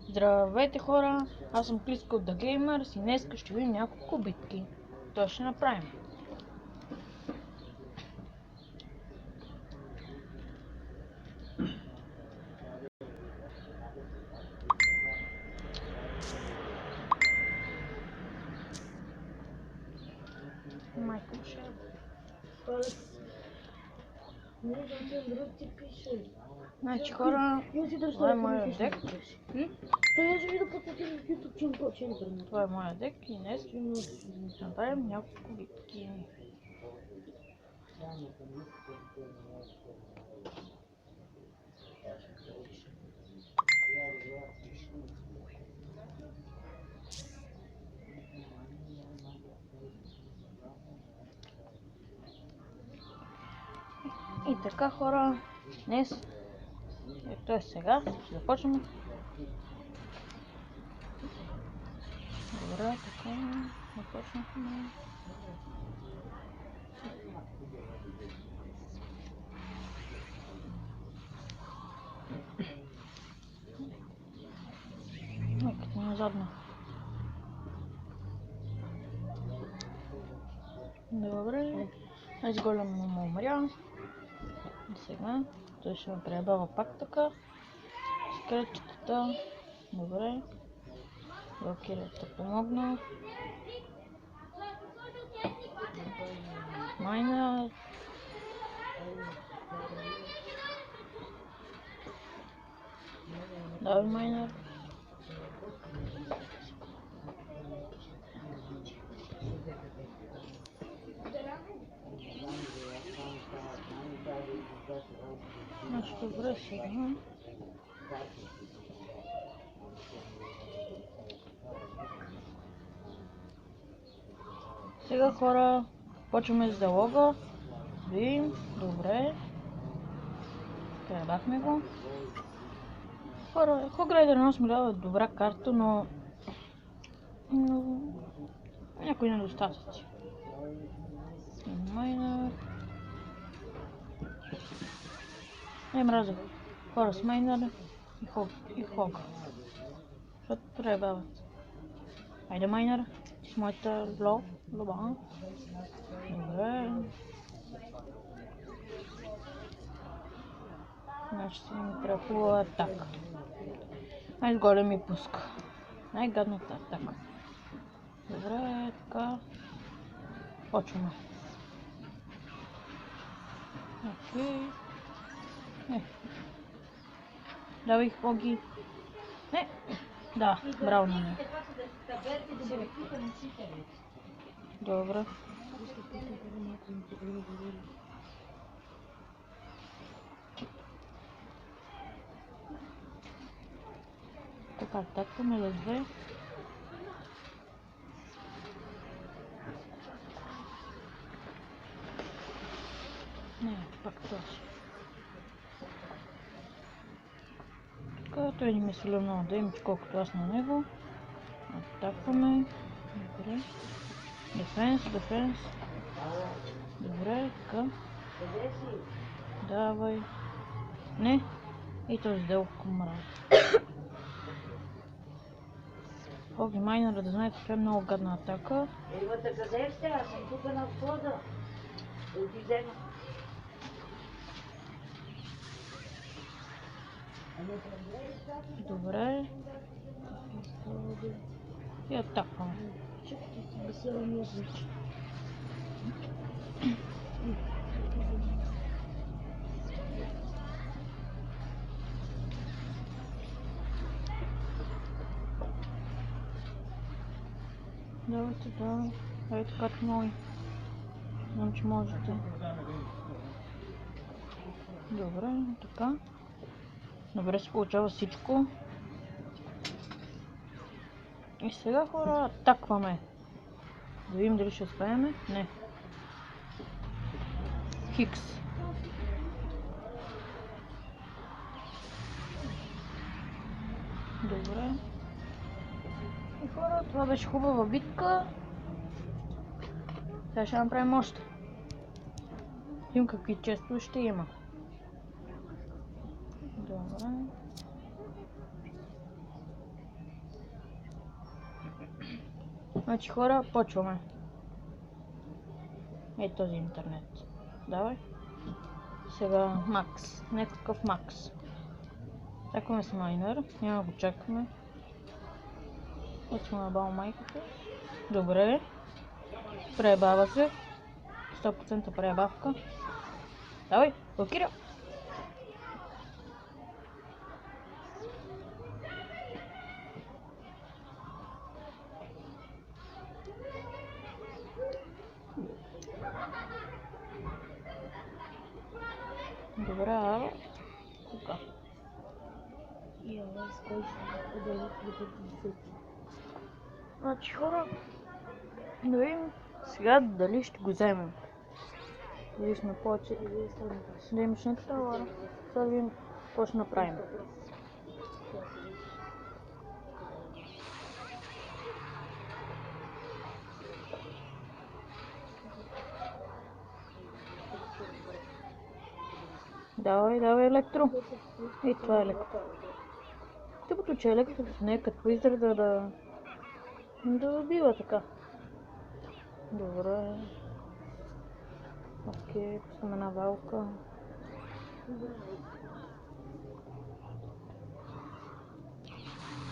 Здравейте хора, аз съм Клиско от The Gamers и днес ще видим няколко битки. Това ще направим. Майка ще... Значи хора, това е моят дек. Това е моят дек и днес ще направим няколко битки. И така хора, днес, ето сега, ще започнем. Добре, така, започнахме. Като назадна. Добре, аз голям му умря. И сега той ще ме пребава пак така. Скелетчетата. Добре. Блокирата помогна. Майнер. Давай майнер. Значи добре сега. Сега хора, почваме с залога. Видим, добре. Пребахме го. Хора, Хограйдер нас ми дава добра карта, но някои недостатъци. Майнер. Не мразя хора с майнер и хог. Защото пребават. Айде майнер с моята лоба. Добре. Значи си ми трябва хубава атака. Най-горе ми пуска. Най-гадната атака. Добре, така. Почваме. Окей. Давай хоги. Не. Да, браво на нея. Добре. Така, атакваме за две. Не, пак този. Така, той не ми сваля много демидж, колкото аз на него. Атакваме. Добре. Дефенс. Добре, така. Давай. Не. И този делко мраз. Хоги майнера, да знаете, това е много гадна атака. Елвата, къде сте? Аз съм тук на входа. Отидем. Добре. И атакваме. Давайте, да. Ей така мой. Знам, че можете. Добре, така. Добре се получава всичко. И сега хора, атакваме. Да видим дали ще успеем. Не. Хикс. Добре. И хора, това беше хубава битка. Сега ще направим още. Видим какви често ще има. Добре. Значи хора, почваме. Ей този интернет. Давай. Сега Макс. Някакъв Макс. Чакаме с майнер. Няма го чакаме. Почваме на бал майката. Добре. Пребава се. 100% пребавка. Давай, блокира. Добре, тука. Значи хора, да видим сега дали ще го вземем. Дали сме повече седмичната товара. Сега да видим какво ще направим. Давай, давай електро. И това е електро. Тъпото, че електрото не е като изреда да бива така. Добре. Окей, пускам една валка.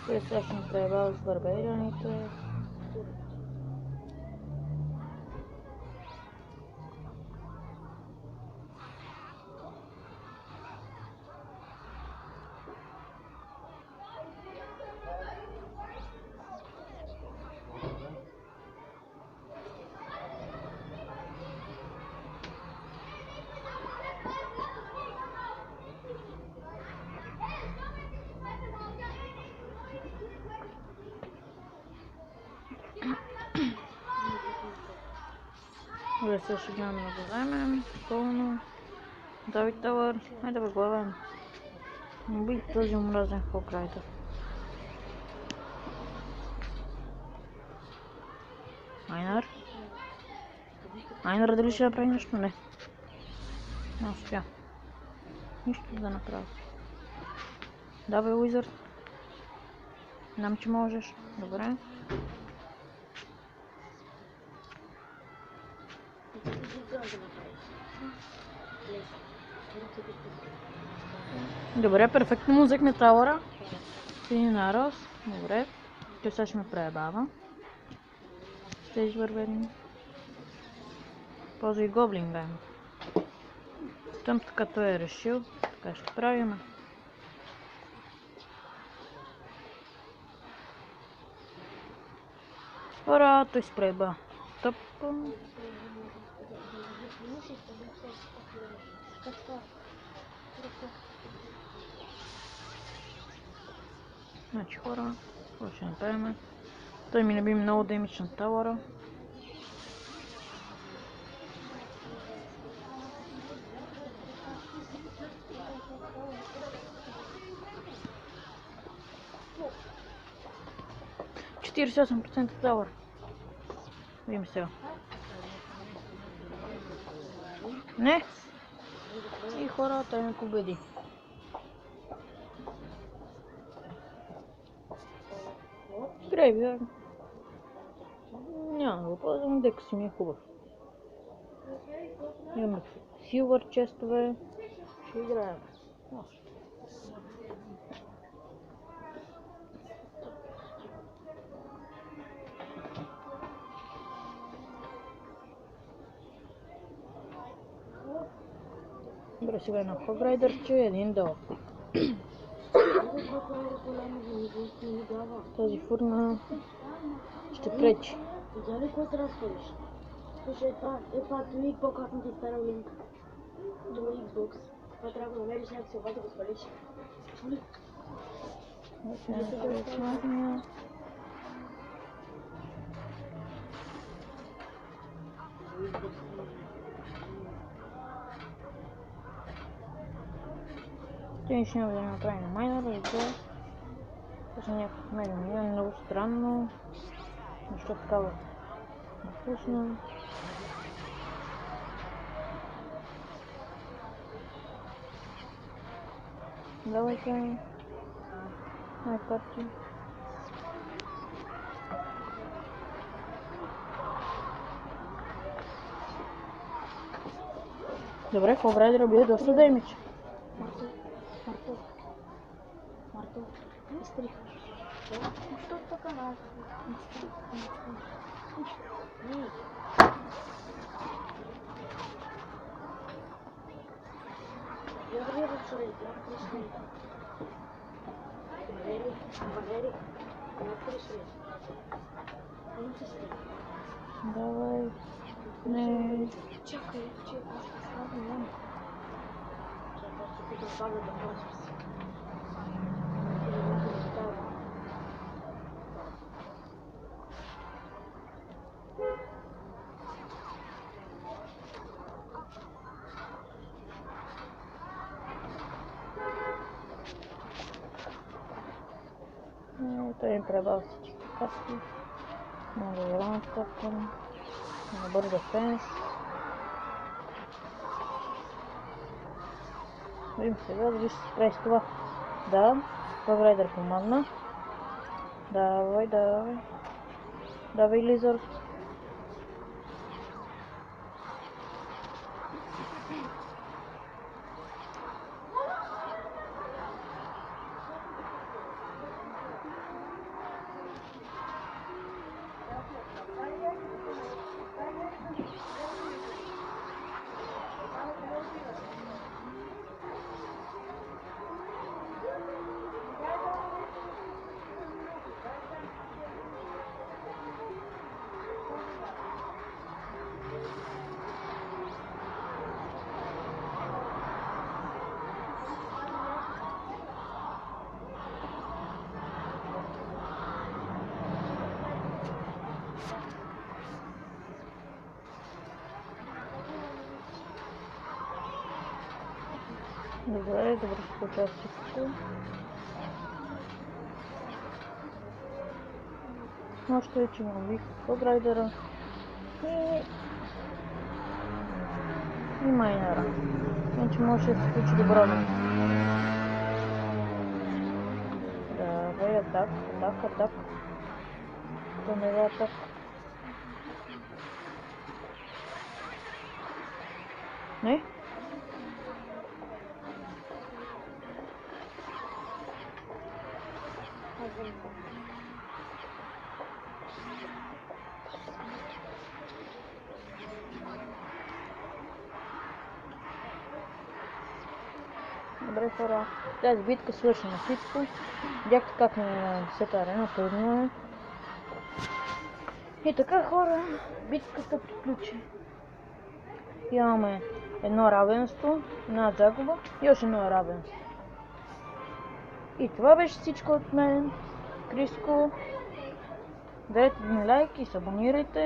Сега ще ми преебава с барберианите. Добре, сега ще гледаме да го вземем. Пълно. Давид Тауър. Хайде да го главам. Убий този омразен Хокрайдър. Айнар? Айнар дали ще направи нещо? Не. Не успя. Нищо да направи. Давай, Уизърд. Знам, че можеш. Добре. Добре, перфектно му взехме тауъра. Един нараз. Добре. Той сега ще ме преебава. С тези вървени. Ползвай гоблин, бе. Тъм така той е решил. Така ще правим. Ура, той спреба. Тъпко. Значи хора, какво ще направим? Той ми наби много демидж на тауъра. Четиридесет и 8% тауър. Видим сега. Не! И хора, той ме победи. Грейвяр. Няма да го ползвам, дека си ми е хубав. Имаме силвър честове. Ще играем. Добре, сега едно хограйдърче и един дълъг. Тази фурна ще пречи. За ли какво трябва да сходиш? Слушай, това ми по-късно ти стара линк до Xbox. Това трябва да намериш някакси обаче да го свалиш. Чули? Те ще няма да направим майнера и това. Това са някакъв мен ми е много странно. Защо такава напусна. Давайте. Най-карти. Добре, Холрайдера бие доста демидж. Марто, изтрих. Что така нас? Не. Я врежу вчера, я пришли. Валерий, я пришли. Давай. Не. Чекай, слава. Ты поставлю до конца. Той им пребал всички каски. Много голям стъпкан. Добър дефенс. Видим сега дали ще се справи с това. Да, Холрайдер помогна. Давай. Давай, Лизард. Добре се получава всичко. Още че му вик Холрайдера и майнера. Иначе може да се случи добро. Давай, атак. То не е атак. Не? Добре, хора, тази битка свърши на всичко. Видяхте как на 10-та арена, трудно е. И така, хора, битката приключи. Имаме едно равенство, една загуба и още едно равенство. И това беше всичко от мен, Криско. Дайте ми лайк и се абонирайте.